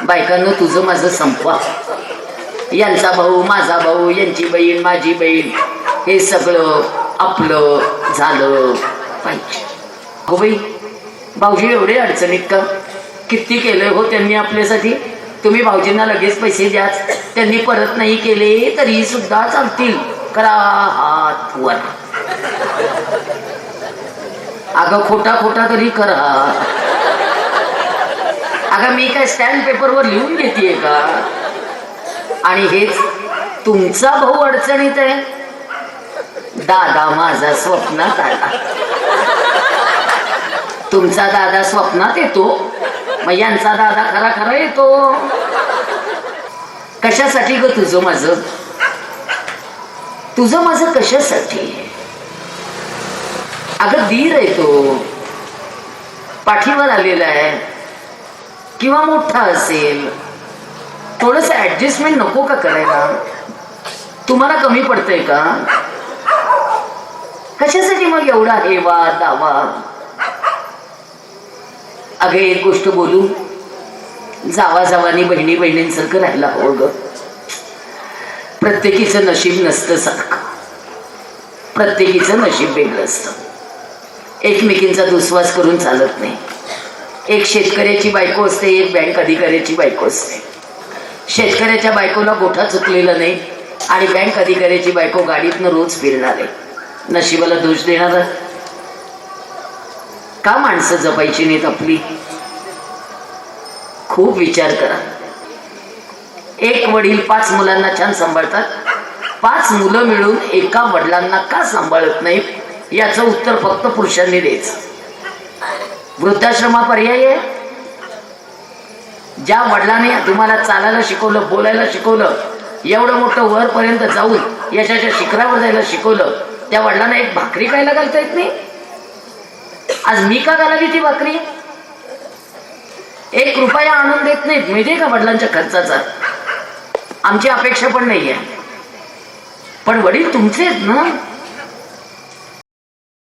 बायकांनो तुझं माझं संपवा. यांचा भाऊ माझा भाऊ, यांची बहीण माझी बहीण, हे सगळं आपलं झालं पाहिजे. हो बाई, भाऊजी एवढे अडचणीत का? किती केलं हो त्यांनी आपल्यासाठी. तुम्ही भाऊजींना लगेच पैसे द्याच, त्यांनी परत नाही केले तरी सुद्धा चालतील. करा हात वर. अगं खोटा खोटा तरी करा. अगं मी काय स्टॅम्प पेपरवर लिहून घेतेय का? आणि हेच तुमचा भाऊ अडचणीत आहे. दादा माझा स्वप्नात आला. तुमचा दादा स्वप्नात येतो, मग यांचा दादा खरा खरा येतो. कशासाठी ग तुझं माझं? तुझं माझं कशासाठी? अगं धीर आहे तो, पाठीवर आलेला आहे किंवा मोठा असेल, थोडस ऍडजस्टमेंट नको का करायला? तुम्हाला कमी पडतंय का? कशासाठी मग एवढा हेवा दावा? अगं एक गोष्ट बोलू, जावा जावानी बहिणी बहिणींसारखं राहायला हवं ग. प्रत्येकीचं नशीब नसतं सारखं, प्रत्येकीचं नशीब वेगळं असतं. एकमेकींचा दुस्वास करून चालत नाही. एक शेतकऱ्याची बायको असते, एक बँक अधिकाऱ्याची बायको असते. शेतकऱ्याच्या बायकोला गोठा चुकलेला नाही आणि बँक अधिकाऱ्याची बायको गाडीतनं रोज फिरणार आहे. नशिबाला दोष देणार का? माणसं जपायची नाहीत आपली? खूप विचार करा. एक वडील 5 मुलांना छान सांभाळतात, 5 मुलं मिळून एका वडिलांना का सांभाळत नाहीत? याचं उत्तर फक्त पुरुषांनी द्यायचं. वृद्धाश्रमा पर्याय आहे. ज्या वडिलांनी तुम्हाला चालायला शिकवलं, बोलायला शिकवलं, एवढं मोठं वरपर्यंत जाऊन यशाच्या शिखरावर जायला शिकवलं, त्या वडिलांना एक भाकरी खायला घालता येत नाही? आज मी का घालावी ती भाकरी? 1 रुपया आणून देत नाहीत माहितीये का वडिलांच्या खर्चाचा. आमची अपेक्षा पण नाहीये, पण वडील तुमचे आहेत ना.